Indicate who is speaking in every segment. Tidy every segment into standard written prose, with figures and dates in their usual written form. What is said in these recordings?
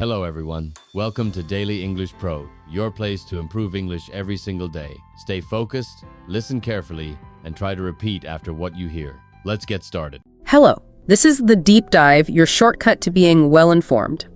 Speaker 1: Hello everyone, welcome to Daily English Pro, your place to improve English every single day. Stay focused, listen carefully, and try to repeat after what you hear. Let's get started.
Speaker 2: Hello, this is The Deep Dive, your shortcut to being well-informed.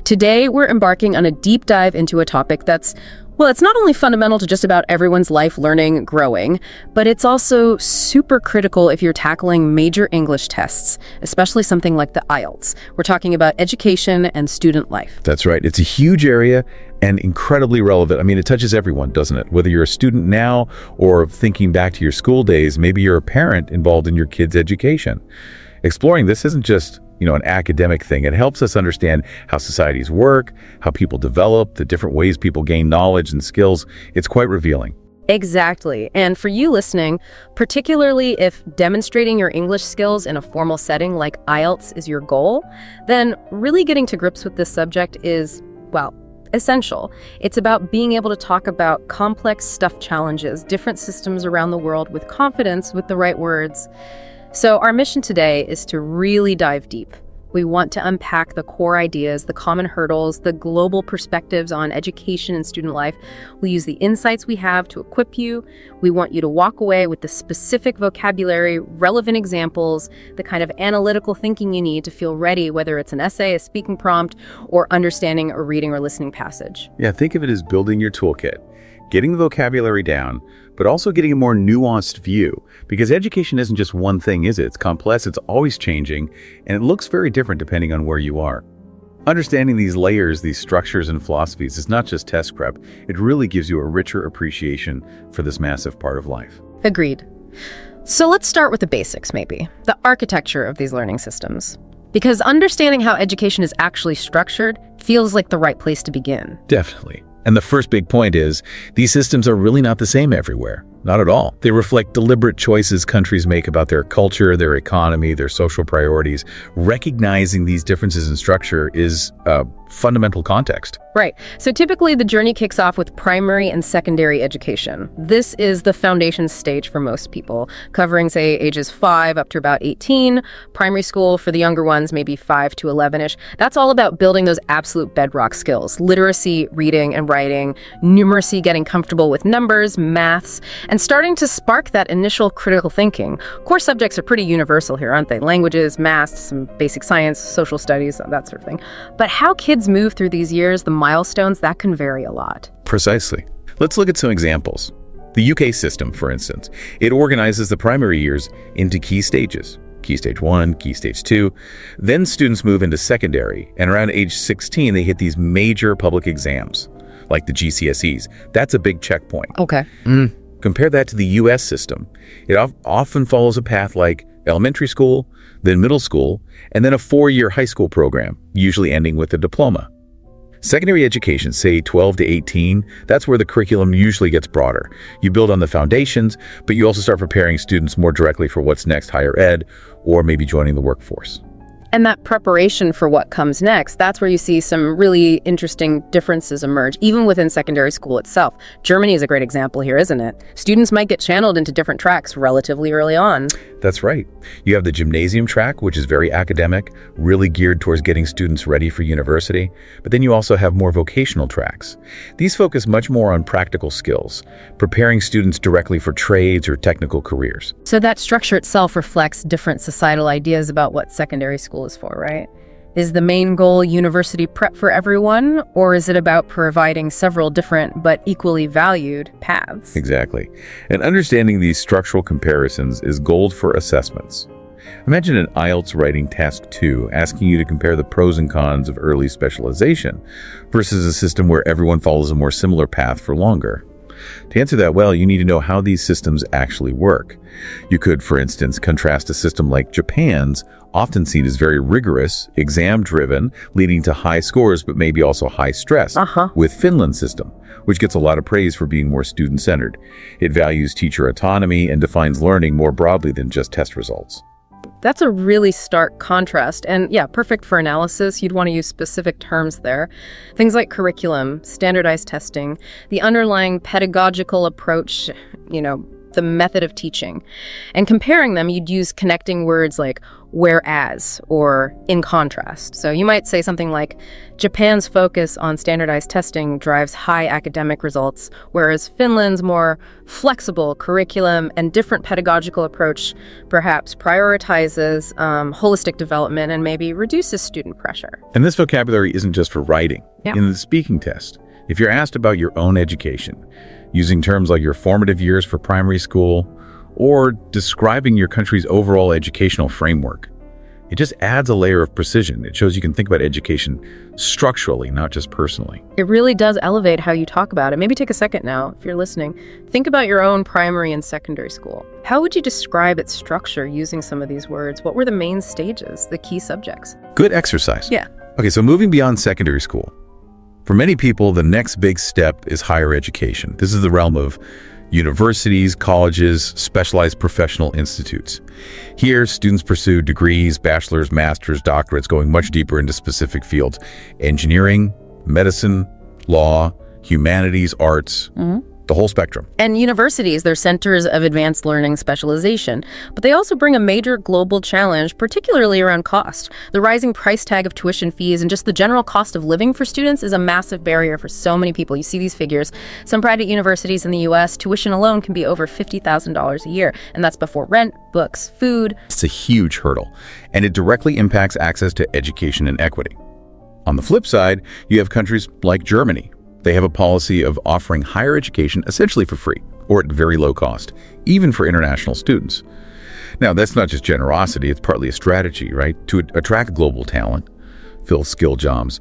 Speaker 2: Today, we're embarking on a deep dive into a topic that's, well, it's not only fundamental to just about everyone's life, learning, growing, but it's also super critical if you're tackling major English tests, especially something like the IELTS. We're talking about education and student life.
Speaker 3: That's right. It's a huge area and incredibly relevant. I mean, it touches everyone, doesn't it? Whether you're a student now or thinking back to your school days, maybe you're a parent involved in your kid's education. Exploring this isn't just an academic thing. It helps us understand how societies work, how people develop, the different ways people gain knowledge and skills. It's quite revealing.
Speaker 2: Exactly. And for you listening, particularly if demonstrating your English skills in a formal setting like IELTS is your goal, then really getting to grips with this subject is, well, essential. It's about being able to talk about complex stuff challenges, different systems around the world with confidence, with the right words. So our mission today is to really dive deep. We want to unpack the core ideas, the common hurdles, the global perspectives on education and student life. We'll use the insights we have to equip you. We want you to walk away with the specific vocabulary, relevant examples, the kind of analytical thinking you need to feel ready, whether it's an essay, a speaking prompt, or understanding a reading or listening passage.
Speaker 3: Yeah, think of it as building your toolkit, getting the vocabulary down, but also getting a more nuanced view. Because education isn't just one thing, is it? It's complex, it's always changing, and it looks very different depending on where you are. Understanding these layers, these structures and philosophies is not just test prep. It really gives you a richer appreciation for this massive part of life.
Speaker 2: Agreed. So let's start with the basics, maybe. The architecture of these learning systems. Because understanding how education is actually structured feels like the right place to begin.
Speaker 3: Definitely. And the first big point is, these systems are really not the same everywhere. Not at all. They reflect deliberate choices countries make about their culture, their economy, their social priorities. Recognizing these differences in structure is a fundamental context.
Speaker 2: Right. So typically the journey kicks off with primary and secondary education. This is the foundation stage for most people, covering, say, ages 5 up to about 18. Primary school for the younger ones, maybe 5 to 11-ish. That's all about building those absolute bedrock skills: literacy, reading and writing, numeracy, getting comfortable with numbers, maths, and starting to spark that initial critical thinking. Core subjects are pretty universal here, aren't they? Languages, maths, some basic science, social studies, that sort of thing. But how kids move through these years, the milestones, that can vary a lot.
Speaker 3: Precisely. Let's look at some examples. The UK system, for instance, it organizes the primary years into key stages. Key stage 1, key stage 2. Then students move into secondary, and around age 16, they hit these major public exams, like the GCSEs. That's a big checkpoint.
Speaker 2: Okay.
Speaker 3: Compare that to the US system. It often follows a path like elementary school, then middle school, and then a 4-year high school program, usually ending with a diploma. Secondary education, say 12 to 18, that's where the curriculum usually gets broader. You build on the foundations, but you also start preparing students more directly for what's next, higher ed, or maybe joining the workforce.
Speaker 2: And that preparation for what comes next, that's where you see some really interesting differences emerge, even within secondary school itself. Germany is a great example here, isn't it? Students might get channeled into different tracks relatively early on.
Speaker 3: That's right. You have the gymnasium track, which is very academic, really geared towards getting students ready for university. But then you also have more vocational tracks. These focus much more on practical skills, preparing students directly for trades or technical careers.
Speaker 2: So that structure itself reflects different societal ideas about what secondary school is for, right? Is the main goal university prep for everyone, or is it about providing several different but equally valued paths?
Speaker 3: Exactly. And understanding these structural comparisons is gold for assessments. Imagine an IELTS writing task 2 asking you to compare the pros and cons of early specialization versus a system where everyone follows a more similar path for longer. To answer that well, you need to know how these systems actually work. You could, for instance, contrast a system like Japan's, often seen as very rigorous, exam-driven, leading to high scores but maybe also high stress, with Finland's system, which gets a lot of praise for being more student-centered. It values teacher autonomy and defines learning more broadly than just test results.
Speaker 2: That's a really stark contrast, and yeah, perfect for analysis. You'd want to use specific terms there. Things like curriculum, standardized testing, the underlying pedagogical approach, the method of teaching. And comparing them, you'd use connecting words like whereas or in contrast. So you might say something like, Japan's focus on standardized testing drives high academic results, whereas Finland's more flexible curriculum and different pedagogical approach perhaps prioritizes holistic development and maybe reduces student pressure.
Speaker 3: And this vocabulary isn't just for writing.
Speaker 2: Yeah.
Speaker 3: In the speaking test, if you're asked about your own education, using terms like your formative years for primary school, or describing your country's overall educational framework, it just adds a layer of precision. It shows you can think about education structurally, not just personally.
Speaker 2: It really does elevate how you talk about it. Maybe take a second now, if you're listening. Think about your own primary and secondary school. How would you describe its structure using some of these words? What were the main stages, the key subjects?
Speaker 3: Good exercise.
Speaker 2: Yeah.
Speaker 3: Okay, so moving beyond secondary school. For many people, the next big step is higher education. This is the realm of universities, colleges, specialized professional institutes. Here, students pursue degrees, bachelor's, master's, doctorates, going much deeper into specific fields: engineering, medicine, law, humanities, arts, the whole spectrum.
Speaker 2: And universities, they're centers of advanced learning specialization, but they also bring a major global challenge, particularly around cost. The rising price tag of tuition fees and just the general cost of living for students is a massive barrier for so many people. You see these figures. Some private universities in the US, tuition alone can be over $50,000 a year, and that's before rent, books, food.
Speaker 3: It's a huge hurdle, and it directly impacts access to education and equity. On the flip side, you have countries like Germany. They have a policy of offering higher education essentially for free or at very low cost, even for international students. Now, that's not just generosity, it's partly a strategy, right? To attract global talent, fill skilled jobs.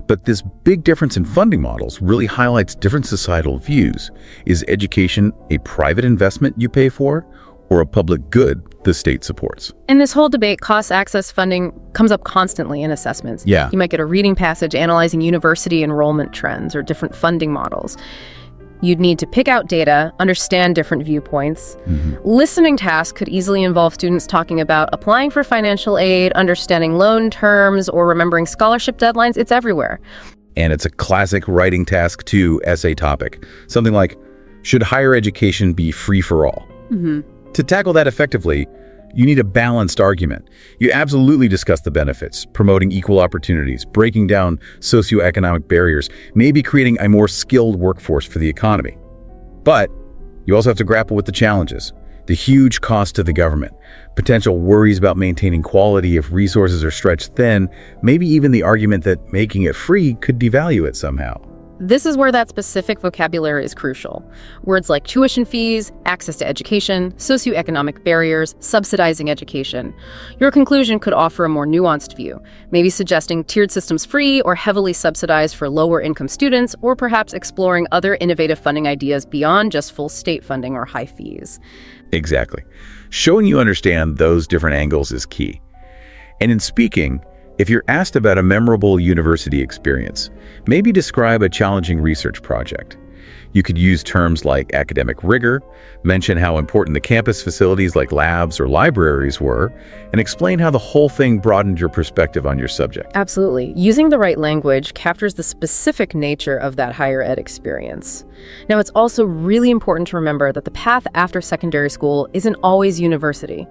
Speaker 3: But this big difference in funding models really highlights different societal views. Is education a private investment you pay for, or a public good the state supports?
Speaker 2: And this whole debate, cost access funding, comes up constantly in assessments.
Speaker 3: Yeah.
Speaker 2: You might get a reading passage analyzing university enrollment trends or different funding models. You'd need to pick out data, understand different viewpoints. Listening tasks could easily involve students talking about applying for financial aid, understanding loan terms, or remembering scholarship deadlines. It's everywhere.
Speaker 3: And it's a classic writing task 2 essay topic. Something like, should higher education be free for all? To tackle that effectively, you need a balanced argument. You absolutely discuss the benefits, promoting equal opportunities, breaking down socioeconomic barriers, maybe creating a more skilled workforce for the economy. But you also have to grapple with the challenges, the huge cost to the government, potential worries about maintaining quality if resources are stretched thin, maybe even the argument that making it free could devalue it somehow.
Speaker 2: This is where that specific vocabulary is crucial. Words like tuition fees, access to education, socioeconomic barriers, subsidizing education. Your conclusion could offer a more nuanced view, maybe suggesting tiered systems free or heavily subsidized for lower income students, or perhaps exploring other innovative funding ideas beyond just full state funding or high fees.
Speaker 3: Exactly. Showing you understand those different angles is key. And in speaking, if you're asked about a memorable university experience, maybe describe a challenging research project. You could use terms like academic rigor, mention how important the campus facilities like labs or libraries were, and explain how the whole thing broadened your perspective on your subject.
Speaker 2: Absolutely. Using the right language captures the specific nature of that higher ed experience. Now, it's also really important to remember that the path after secondary school isn't always university.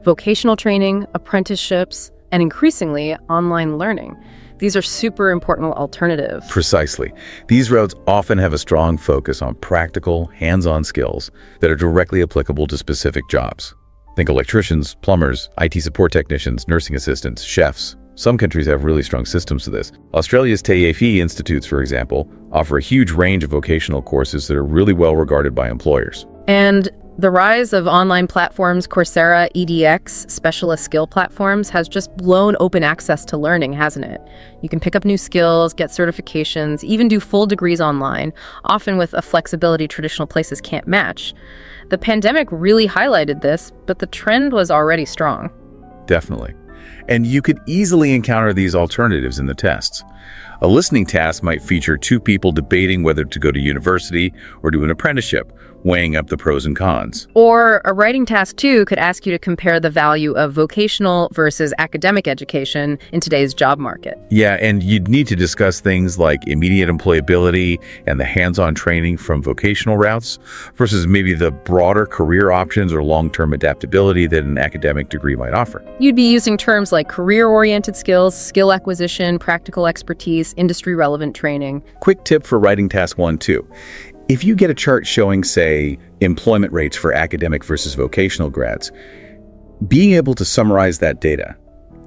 Speaker 2: Vocational training, apprenticeships, and increasingly, online learning. These are super important alternatives.
Speaker 3: Precisely. These routes often have a strong focus on practical, hands-on skills that are directly applicable to specific jobs. Think electricians, plumbers, IT support technicians, nursing assistants, chefs. Some countries have really strong systems to this. Australia's TAFE institutes, for example, offer a huge range of vocational courses that are really well regarded by employers.
Speaker 2: And the rise of online platforms, Coursera, edX, specialist skill platforms, has just blown open access to learning, hasn't it? You can pick up new skills, get certifications, even do full degrees online, often with a flexibility traditional places can't match. The pandemic really highlighted this, but the trend was already strong.
Speaker 3: Definitely. And you could easily encounter these alternatives in the tests. A listening task might feature two people debating whether to go to university or do an apprenticeship, weighing up the pros and cons.
Speaker 2: Or a writing task, too, could ask you to compare the value of vocational versus academic education in today's job market.
Speaker 3: Yeah, and you'd need to discuss things like immediate employability and the hands-on training from vocational routes versus maybe the broader career options or long-term adaptability that an academic degree might offer.
Speaker 2: You'd be using terms like career-oriented skills, skill acquisition, practical expertise, industry-relevant training.
Speaker 3: Quick tip for writing task 1, 2. If you get a chart showing, say, employment rates for academic versus vocational grads, being able to summarize that data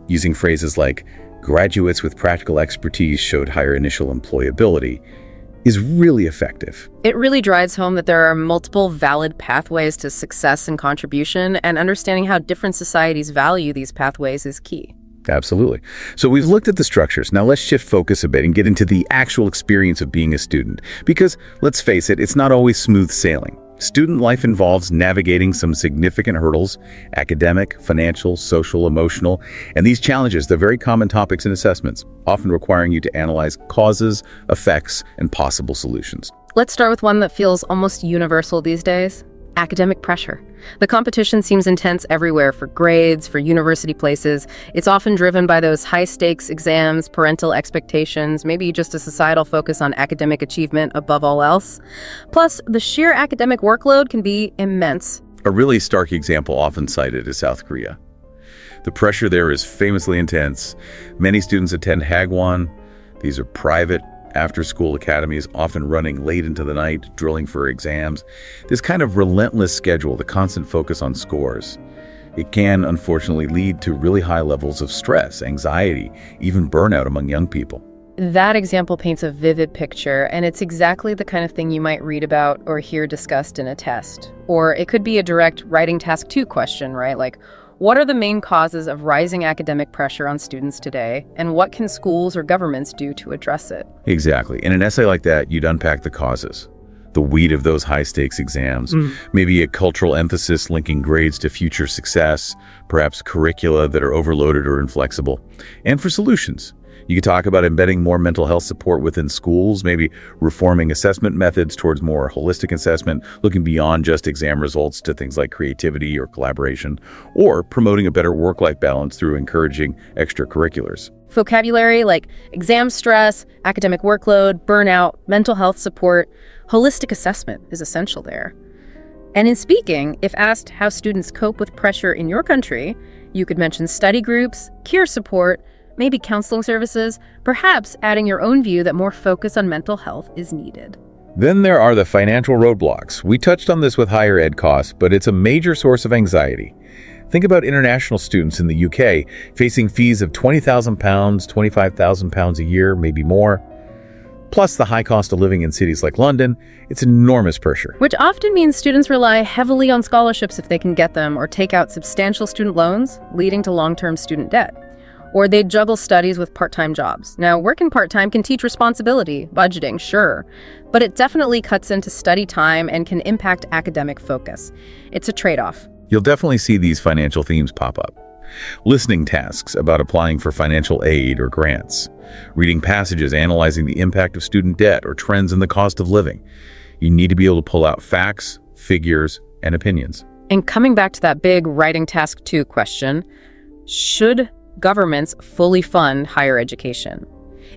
Speaker 3: using phrases like graduates with practical expertise showed higher initial employability is really effective.
Speaker 2: It really drives home that there are multiple valid pathways to success and contribution, and understanding how different societies value these pathways is key.
Speaker 3: Absolutely. So we've looked at the structures. Now let's shift focus a bit and get into the actual experience of being a student. Because, let's face it, it's not always smooth sailing. Student life involves navigating some significant hurdles: academic, financial, social, emotional. And these challenges, they're very common topics in assessments, often requiring you to analyze causes, effects, and possible solutions.
Speaker 2: Let's start with one that feels almost universal these days: academic pressure. The competition seems intense everywhere for grades, for university places. It's often driven by those high-stakes exams, parental expectations, maybe just a societal focus on academic achievement above all else. Plus, the sheer academic workload can be immense.
Speaker 3: A really stark example often cited is South Korea. The pressure there is famously intense. Many students attend Hagwon. These are private after-school academies, often running late into the night, drilling for exams. This kind of relentless schedule, the constant focus on scores, it can unfortunately lead to really high levels of stress, anxiety, even burnout among young people.
Speaker 2: That example paints a vivid picture, and it's exactly the kind of thing you might read about or hear discussed in a test. Or it could be a direct writing task 2 question, right? Like, what are the main causes of rising academic pressure on students today, and what can schools or governments do to address it?
Speaker 3: Exactly. In an essay like that, you'd unpack the causes, the weed of those high-stakes exams, maybe a cultural emphasis linking grades to future success, perhaps curricula that are overloaded or inflexible. And for solutions, you could talk about embedding more mental health support within schools, maybe reforming assessment methods towards more holistic assessment, looking beyond just exam results to things like creativity or collaboration, or promoting a better work-life balance through encouraging extracurriculars.
Speaker 2: Vocabulary like exam stress, academic workload, burnout, mental health support, holistic assessment is essential there. And in speaking, if asked how students cope with pressure in your country, you could mention study groups, peer support, maybe counseling services, perhaps adding your own view that more focus on mental health is needed.
Speaker 3: Then there are the financial roadblocks. We touched on this with higher ed costs, but it's a major source of anxiety. Think about international students in the UK facing fees of £20,000, £25,000 a year, maybe more. Plus the high cost of living in cities like London, it's enormous pressure.
Speaker 2: Which often means students rely heavily on scholarships if they can get them, or take out substantial student loans, leading to long-term student debt. Or they juggle studies with part-time jobs. Now, working part-time can teach responsibility, budgeting, sure, but it definitely cuts into study time and can impact academic focus. It's a trade-off.
Speaker 3: You'll definitely see these financial themes pop up. Listening tasks about applying for financial aid or grants. Reading passages analyzing the impact of student debt or trends in the cost of living. You need to be able to pull out facts, figures, and opinions.
Speaker 2: And coming back to that big writing task 2 question, should governments fully fund higher education?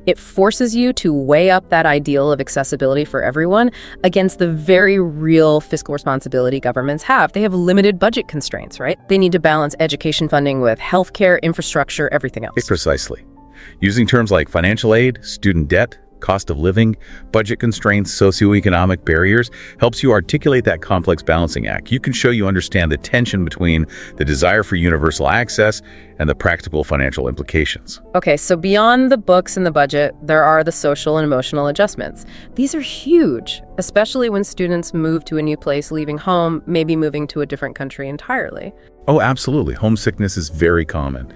Speaker 2: It forces you to weigh up that ideal of accessibility for everyone against the very real fiscal responsibility governments have. They have limited budget constraints, right? They need to balance education funding with healthcare, infrastructure, everything else.
Speaker 3: Precisely. Using terms like financial aid, student debt, cost of living, budget constraints, socioeconomic barriers helps you articulate that complex balancing act. You can show you understand the tension between the desire for universal access and the practical financial implications.
Speaker 2: Okay, so beyond the books and the budget, there are the social and emotional adjustments. These are huge, especially when students move to a new place, leaving home, maybe moving to a different country entirely.
Speaker 3: Oh, absolutely. Homesickness is very common.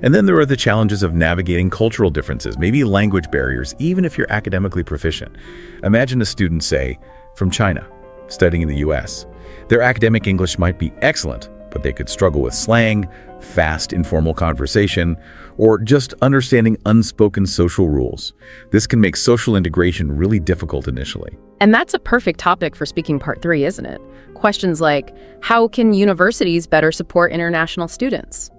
Speaker 3: And then there are the challenges of navigating cultural differences, maybe language barriers, even if you're academically proficient. Imagine a student, say, from China, studying in the US. Their academic English might be excellent, but they could struggle with slang, fast informal conversation, or just understanding unspoken social rules. This can make social integration really difficult initially.
Speaker 2: And that's a perfect topic for speaking part 3, isn't it? Questions like, how can universities better support international students?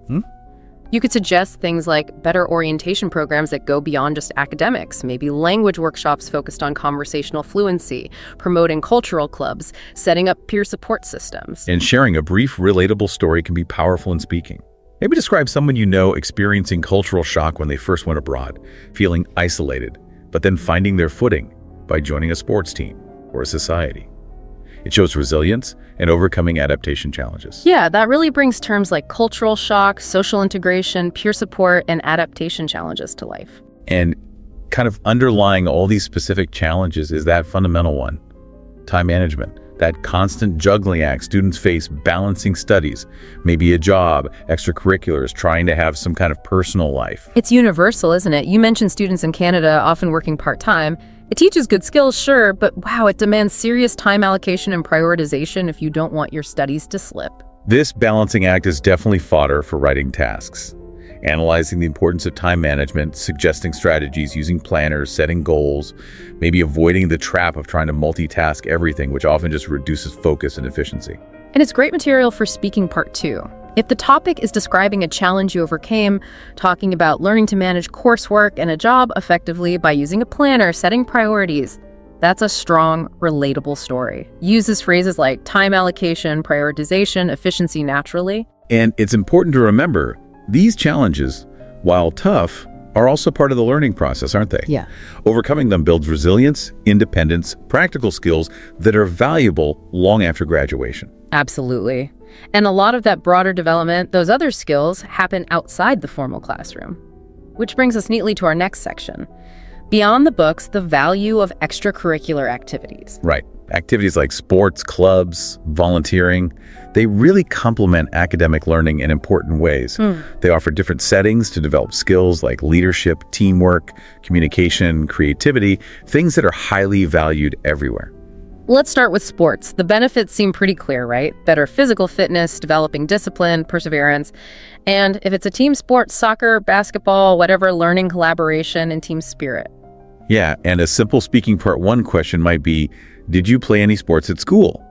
Speaker 2: You could suggest things like better orientation programs that go beyond just academics, maybe language workshops focused on conversational fluency, promoting cultural clubs, setting up peer support systems.
Speaker 3: And sharing a brief, relatable story can be powerful in speaking. Maybe describe someone you know experiencing cultural shock when they first went abroad, feeling isolated, but then finding their footing by joining a sports team or a society. It shows resilience and overcoming adaptation challenges.
Speaker 2: Yeah, that really brings terms like cultural shock, social integration, peer support, and adaptation challenges to life.
Speaker 3: And kind of underlying all these specific challenges is that fundamental one, time management. That constant juggling act students face balancing studies, maybe a job, extracurriculars, trying to have some kind of personal life.
Speaker 2: It's universal, isn't it? You mentioned students in Canada often working part-time. It teaches good skills, sure, but wow, it demands serious time allocation and prioritization if you don't want your studies to slip.
Speaker 3: This balancing act is definitely fodder for writing tasks. Analyzing the importance of time management, suggesting strategies, using planners, setting goals, maybe avoiding the trap of trying to multitask everything, which often just reduces focus and efficiency.
Speaker 2: And it's great material for speaking part 2. If the topic is describing a challenge you overcame, talking about learning to manage coursework and a job effectively by using a planner, setting priorities, that's a strong, relatable story. Uses phrases like time allocation, prioritization, efficiency naturally.
Speaker 3: And it's important to remember, these challenges, while tough, are also part of the learning process, aren't they?
Speaker 2: Yeah.
Speaker 3: Overcoming them builds resilience, independence, practical skills that are valuable long after graduation.
Speaker 2: Absolutely. And a lot of that broader development, those other skills, happen outside the formal classroom. Which brings us neatly to our next section. Beyond the books, the value of extracurricular activities.
Speaker 3: Right. Activities like sports, clubs, volunteering, they really complement academic learning in important ways. They offer different settings to develop skills like leadership, teamwork, communication, creativity, things that are highly valued everywhere.
Speaker 2: Let's start with sports. The benefits seem pretty clear, right? Better physical fitness, developing discipline, perseverance. And if it's a team sport, soccer, basketball, whatever, learning collaboration and team spirit.
Speaker 3: Yeah, and a simple speaking part 1 question might be, did you play any sports at school?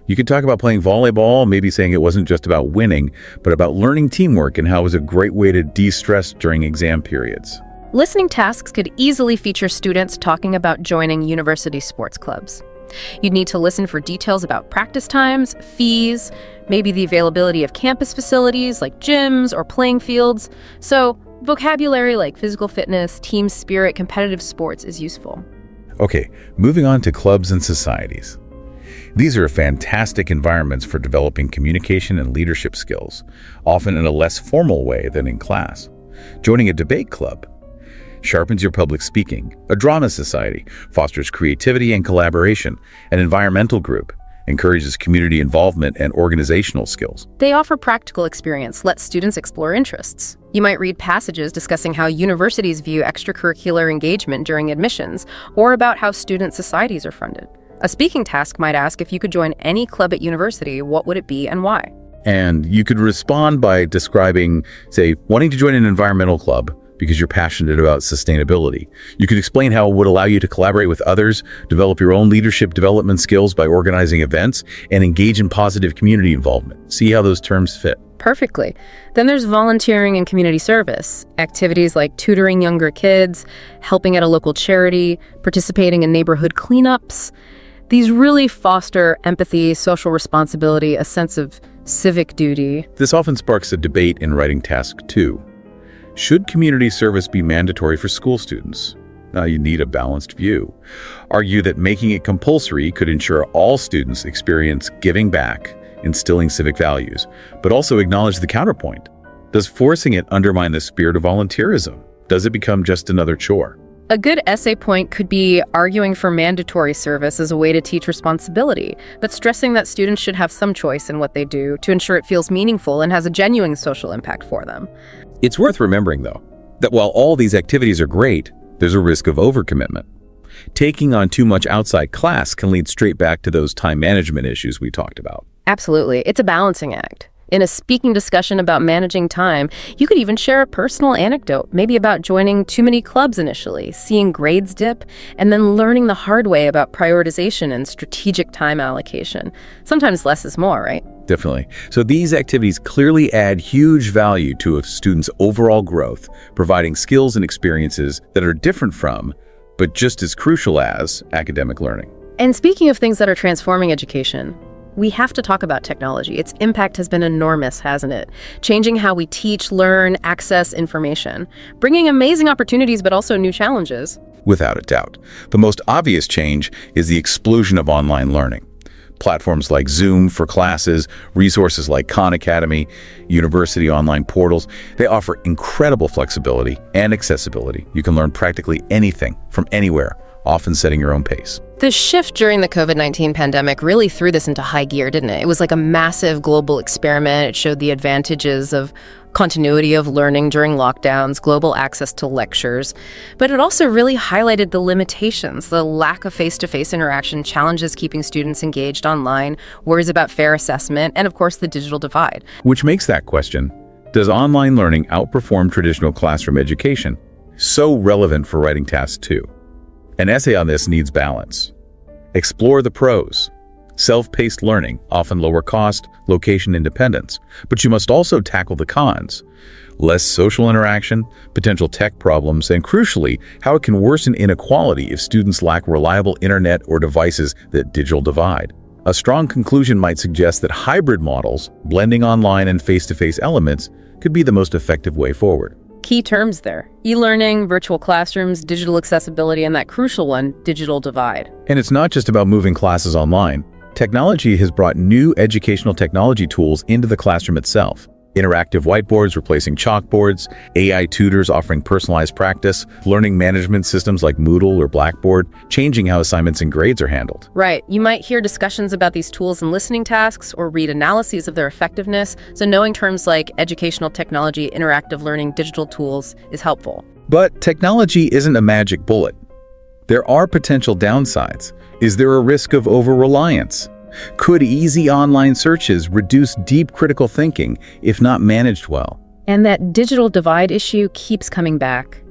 Speaker 3: You could talk about playing volleyball, maybe saying it wasn't just about winning, but about learning teamwork and how it was a great way to de-stress during exam periods.
Speaker 2: Listening tasks could easily feature students talking about joining university sports clubs. You'd need to listen for details about practice times, fees, maybe the availability of campus facilities like gyms or playing fields. So vocabulary like physical fitness, team spirit, competitive sports is useful.
Speaker 3: Okay, moving on to clubs and societies. These are fantastic environments for developing communication and leadership skills, often in a less formal way than in class. Joining a debate club sharpens your public speaking. A drama society fosters creativity and collaboration. An environmental group encourages community involvement and organizational skills.
Speaker 2: They offer practical experience, let students explore interests. You might read passages discussing how universities view extracurricular engagement during admissions, or about how student societies are funded. A speaking task might ask if you could join any club at university, what would it be and why?
Speaker 3: And you could respond by describing, say, wanting to join an environmental club because you're passionate about sustainability. You could explain how it would allow you to collaborate with others, develop your own leadership development skills by organizing events, and engage in positive community involvement. See how those terms fit.
Speaker 2: Perfectly. Then there's volunteering and community service. Activities like tutoring younger kids, helping at a local charity, participating in neighborhood cleanups. These really foster empathy, social responsibility, a sense of civic duty.
Speaker 3: This often sparks a debate in writing task 2. Should community service be mandatory for school students? Now you need a balanced view. Argue that making it compulsory could ensure all students experience giving back, instilling civic values, but also acknowledge the counterpoint. Does forcing it undermine the spirit of volunteerism? Does it become just another chore?
Speaker 2: A good essay point could be arguing for mandatory service as a way to teach responsibility, but stressing that students should have some choice in what they do to ensure it feels meaningful and has a genuine social impact for them.
Speaker 3: It's worth remembering, though, that while all these activities are great, there's a risk of overcommitment. Taking on too much outside class can lead straight back to those time management issues we talked about.
Speaker 2: Absolutely. It's a balancing act. In a speaking discussion about managing time, you could even share a personal anecdote, maybe about joining too many clubs initially, seeing grades dip, and then learning the hard way about prioritization and strategic time allocation. Sometimes less is more, right?
Speaker 3: Definitely. So these activities clearly add huge value to a student's overall growth, providing skills and experiences that are different from, but just as crucial as, academic learning.
Speaker 2: And speaking of things that are transforming education, we have to talk about technology. Its impact has been enormous, hasn't it? Changing how we teach, learn, access information, bringing amazing opportunities, but also new challenges.
Speaker 3: Without a doubt. The most obvious change is the explosion of online learning. Platforms like Zoom for classes, resources like Khan Academy, university online portals, they offer incredible flexibility and accessibility. You can learn practically anything from anywhere, often setting your own pace.
Speaker 2: The shift during the COVID-19 pandemic really threw this into high gear, didn't it? It was like a massive global experiment. It showed the advantages of continuity of learning during lockdowns, global access to lectures, but it also really highlighted the limitations, the lack of face-to-face interaction, challenges keeping students engaged online, worries about fair assessment, and of course the digital divide.
Speaker 3: Which makes that question, does online learning outperform traditional classroom education? So relevant for writing task 2. An essay on this needs balance. Explore the pros. Self-paced learning, often lower cost, location independence, but you must also tackle the cons. Less social interaction, potential tech problems, and crucially, how it can worsen inequality if students lack reliable internet or devices that digital divide. A strong conclusion might suggest that hybrid models, blending online and face-to-face elements, could be the most effective way forward.
Speaker 2: Key terms there: e-learning, virtual classrooms, digital accessibility, and that crucial one, digital divide.
Speaker 3: And it's not just about moving classes online. Technology has brought new educational technology tools into the classroom itself. Interactive whiteboards replacing chalkboards, AI tutors offering personalized practice, learning management systems like Moodle or Blackboard, changing how assignments and grades are handled.
Speaker 2: Right. You might hear discussions about these tools in listening tasks or read analyses of their effectiveness, so knowing terms like educational technology, interactive learning, digital tools is helpful.
Speaker 3: But technology isn't a magic bullet. There are potential downsides. Is there a risk of over-reliance? Could easy online searches reduce deep critical thinking if not managed well?
Speaker 2: And that digital divide issue keeps coming back.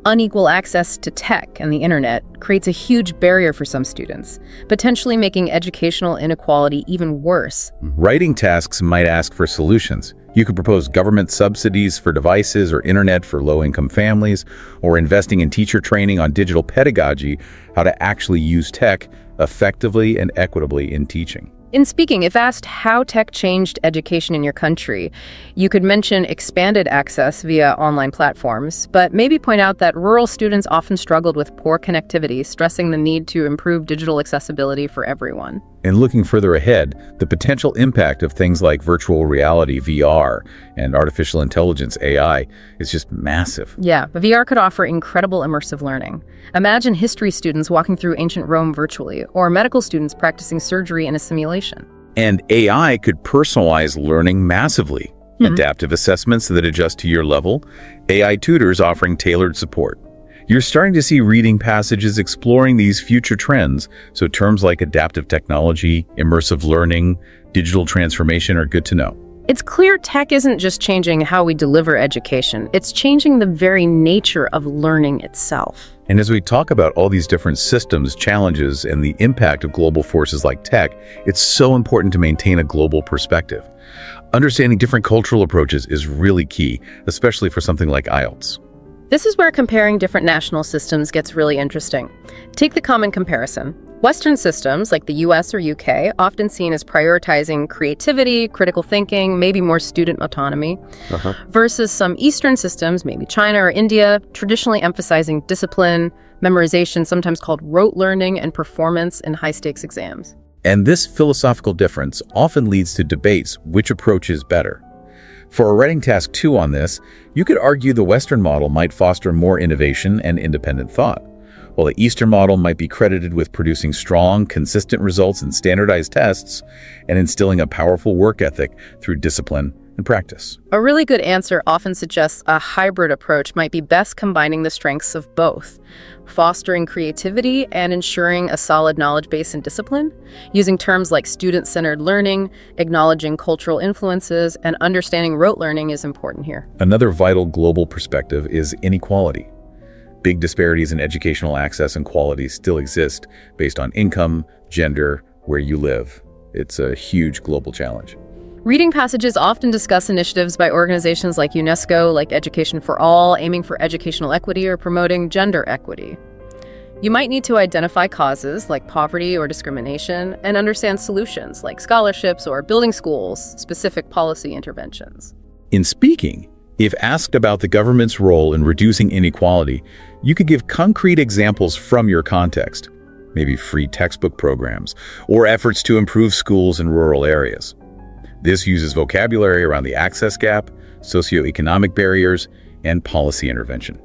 Speaker 2: Unequal access to tech and the internet creates a huge barrier for some students, potentially making educational inequality even worse.
Speaker 3: Writing tasks might ask for solutions. You could propose government subsidies for devices or internet for low-income families, or investing in teacher training on digital pedagogy, how to actually use tech effectively and equitably in teaching.
Speaker 2: In speaking, if asked how tech changed education in your country, you could mention expanded access via online platforms, but maybe point out that rural students often struggled with poor connectivity, stressing the need to improve digital accessibility for everyone.
Speaker 3: And looking further ahead, the potential impact of things like virtual reality, VR, and artificial intelligence, AI, is just massive.
Speaker 2: Yeah, VR could offer incredible immersive learning. Imagine history students walking through ancient Rome virtually, or medical students practicing surgery in a simulation.
Speaker 3: And AI could personalize learning massively. Adaptive assessments that adjust to your level, AI tutors offering tailored support. You're starting to see reading passages exploring these future trends, so terms like adaptive technology, immersive learning, digital transformation are good to know.
Speaker 2: It's clear tech isn't just changing how we deliver education, it's changing the very nature of learning itself.
Speaker 3: And as we talk about all these different systems, challenges, and the impact of global forces like tech, it's so important to maintain a global perspective. Understanding different cultural approaches is really key, especially for something like IELTS.
Speaker 2: This is where comparing different national systems gets really interesting. Take the common comparison. Western systems, like the US or UK, often seen as prioritizing creativity, critical thinking, maybe more student autonomy, versus some Eastern systems, maybe China or India, traditionally emphasizing discipline, memorization, sometimes called rote learning, and performance in high-stakes exams.
Speaker 3: And this philosophical difference often leads to debates which approach is better. For a writing task 2 on this, you could argue the Western model might foster more innovation and independent thought, while the Eastern model might be credited with producing strong, consistent results in standardized tests and instilling a powerful work ethic through discipline and practice.
Speaker 2: A really good answer often suggests a hybrid approach might be best, combining the strengths of both, fostering creativity and ensuring a solid knowledge base and discipline, using terms like student-centered learning, acknowledging cultural influences, and understanding rote learning is important here.
Speaker 3: Another vital global perspective is inequality. Big disparities in educational access and quality still exist based on income, gender, where you live. It's a huge global challenge.
Speaker 2: Reading passages often discuss initiatives by organizations like UNESCO, like Education for All, aiming for educational equity or promoting gender equity. You might need to identify causes like poverty or discrimination and understand solutions like scholarships or building schools, specific policy interventions.
Speaker 3: In speaking, if asked about the government's role in reducing inequality, you could give concrete examples from your context, maybe free textbook programs or efforts to improve schools in rural areas. This uses vocabulary around the access gap, socioeconomic barriers, and policy intervention.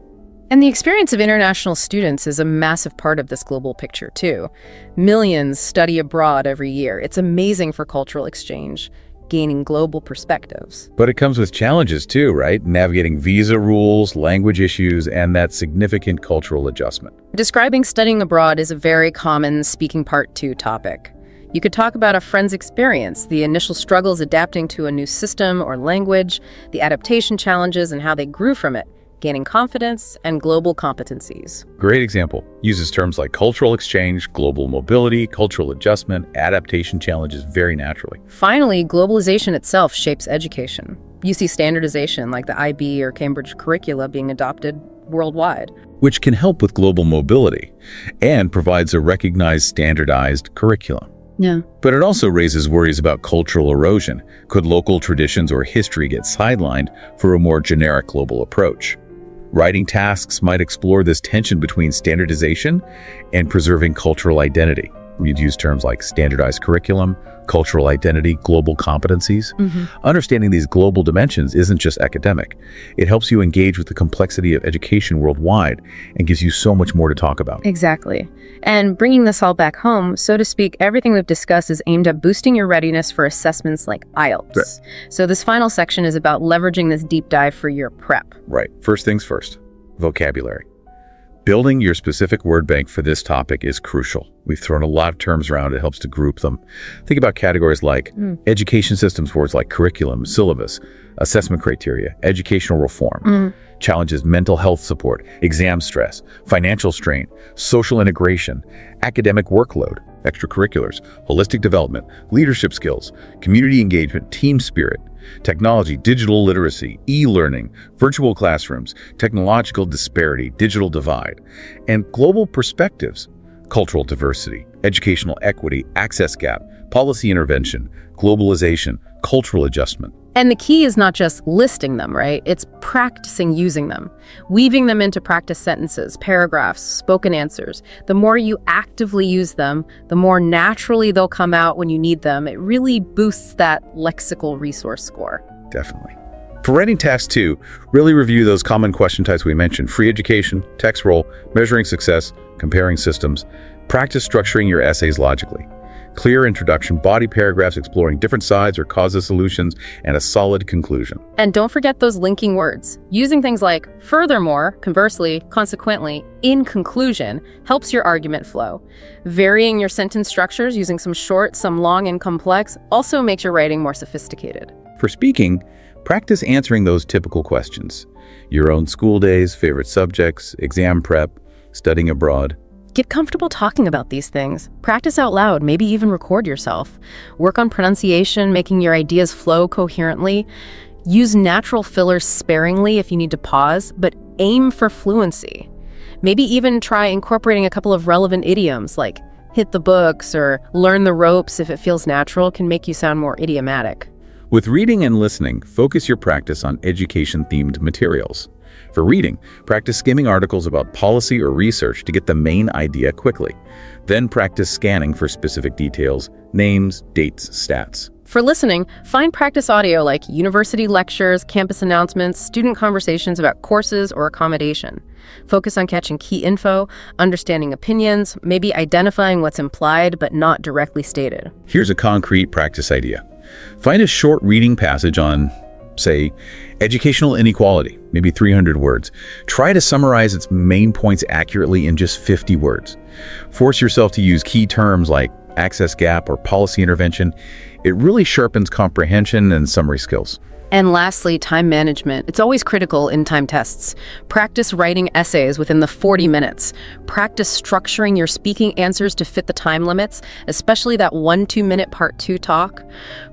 Speaker 2: And the experience of international students is a massive part of this global picture, too. Millions study abroad every year. It's amazing for cultural exchange, gaining global perspectives.
Speaker 3: But it comes with challenges, too, right? Navigating visa rules, language issues, and that significant cultural adjustment.
Speaker 2: Describing studying abroad is a very common Speaking Part 2 topic. You could talk about a friend's experience, the initial struggles adapting to a new system or language, the adaptation challenges and how they grew from it, gaining confidence and global competencies.
Speaker 3: Great example. Uses terms like cultural exchange, global mobility, cultural adjustment, adaptation challenges very naturally.
Speaker 2: Finally, globalization itself shapes education. You see standardization like the IB or Cambridge curricula being adopted worldwide,
Speaker 3: which can help with global mobility and provides a recognized standardized curriculum.
Speaker 2: Yeah.
Speaker 3: But it also raises worries about cultural erosion. Could local traditions or history get sidelined for a more generic global approach? Writing tasks might explore this tension between standardization and preserving cultural identity. We'd use terms like standardized curriculum, cultural identity, global competencies. Understanding these global dimensions isn't just academic. It helps you engage with the complexity of education worldwide and gives you so much more to talk about.
Speaker 2: Exactly. And bringing this all back home, so to speak, everything we've discussed is aimed at boosting your readiness for assessments like IELTS.
Speaker 3: Right.
Speaker 2: So this final section is about leveraging this deep dive for your prep.
Speaker 3: Right. First things first, vocabulary. Building your specific word bank for this topic is crucial. We've thrown a lot of terms around. It helps to group them. Think about categories like education systems, words like curriculum, syllabus, assessment criteria, educational reform, challenges, mental health support, exam stress, financial strain, social integration, academic workload, extracurriculars, holistic development, leadership skills, community engagement, team spirit, technology, digital literacy, e-learning, virtual classrooms, technological disparity, digital divide, and global perspectives, cultural diversity, educational equity, access gap, policy intervention, globalization, cultural adjustment.
Speaker 2: And the key is not just listing them, right? It's practicing using them, weaving them into practice sentences, paragraphs, spoken answers. The more you actively use them, the more naturally they'll come out when you need them. It really boosts that lexical resource score.
Speaker 3: Definitely. For writing task 2, really review those common question types we mentioned: free education, text role, measuring success, comparing systems. Practice structuring your essays logically. Clear introduction, body paragraphs exploring different sides or causes solutions, and a solid conclusion.
Speaker 2: And don't forget those linking words. Using things like furthermore, conversely, consequently, in conclusion helps your argument flow. Varying your sentence structures, using some short, some long and complex, also makes your writing more sophisticated.
Speaker 3: For speaking, practice answering those typical questions. Your own school days, favorite subjects, exam prep, studying abroad.
Speaker 2: Get comfortable talking about these things. Practice out loud, maybe even record yourself. Work on pronunciation, making your ideas flow coherently. Use natural fillers sparingly if you need to pause, but aim for fluency. Maybe even try incorporating a couple of relevant idioms like hit the books or learn the ropes if it feels natural, can make you sound more idiomatic.
Speaker 3: With reading and listening, focus your practice on education-themed materials. For reading, practice skimming articles about policy or research to get the main idea quickly. Then practice scanning for specific details, names, dates, stats.
Speaker 2: For listening, find practice audio like university lectures, campus announcements, student conversations about courses or accommodation. Focus on catching key info, understanding opinions, maybe identifying what's implied but not directly stated.
Speaker 3: Here's a concrete practice idea. Find a short reading passage on say, educational inequality, maybe 300 words. Try to summarize its main points accurately in just 50 words. Force yourself to use key terms like access gap or policy intervention. It really sharpens comprehension and summary skills.
Speaker 2: And lastly, time management. It's always critical in time tests. Practice writing essays within the 40 minutes. Practice structuring your speaking answers to fit the time limits, especially that 1-2-minute part 2 talk.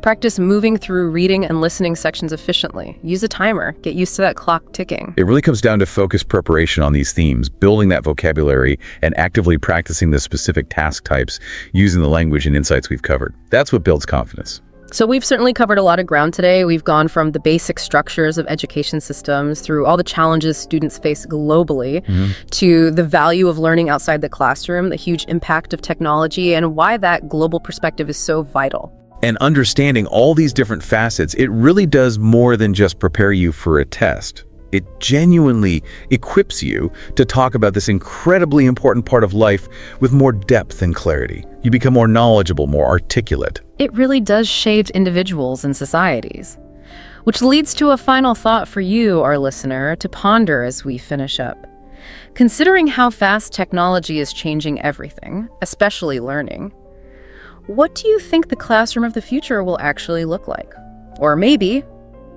Speaker 2: Practice moving through reading and listening sections efficiently. Use a timer. Get used to that clock ticking.
Speaker 3: It really comes down to focused preparation on these themes, building that vocabulary, and actively practicing the specific task types using the language and insights we've covered. That's what builds confidence.
Speaker 2: So we've certainly covered a lot of ground today. We've gone from the basic structures of education systems through all the challenges students face globally to the value of learning outside the classroom, the huge impact of technology, and why that global perspective is so vital.
Speaker 3: And understanding all these different facets, it really does more than just prepare you for a test. It genuinely equips you to talk about this incredibly important part of life with more depth and clarity. You become more knowledgeable, more articulate.
Speaker 2: It really does shape individuals and societies. Which leads to a final thought for you, our listener, to ponder as we finish up. Considering how fast technology is changing everything, especially learning, what do you think the classroom of the future will actually look like? Or maybe,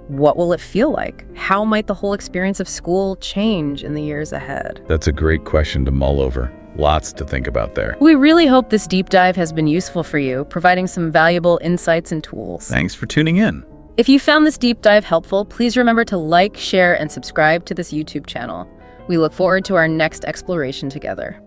Speaker 2: what will it feel like? How might the whole experience of school change in the years ahead?
Speaker 3: That's a great question to mull over. Lots to think about there.
Speaker 2: We really hope this deep dive has been useful for you, providing some valuable insights and tools.
Speaker 3: Thanks for tuning in.
Speaker 2: If you found this deep dive helpful, please remember to like, share, and subscribe to this YouTube channel. We look forward to our next exploration together.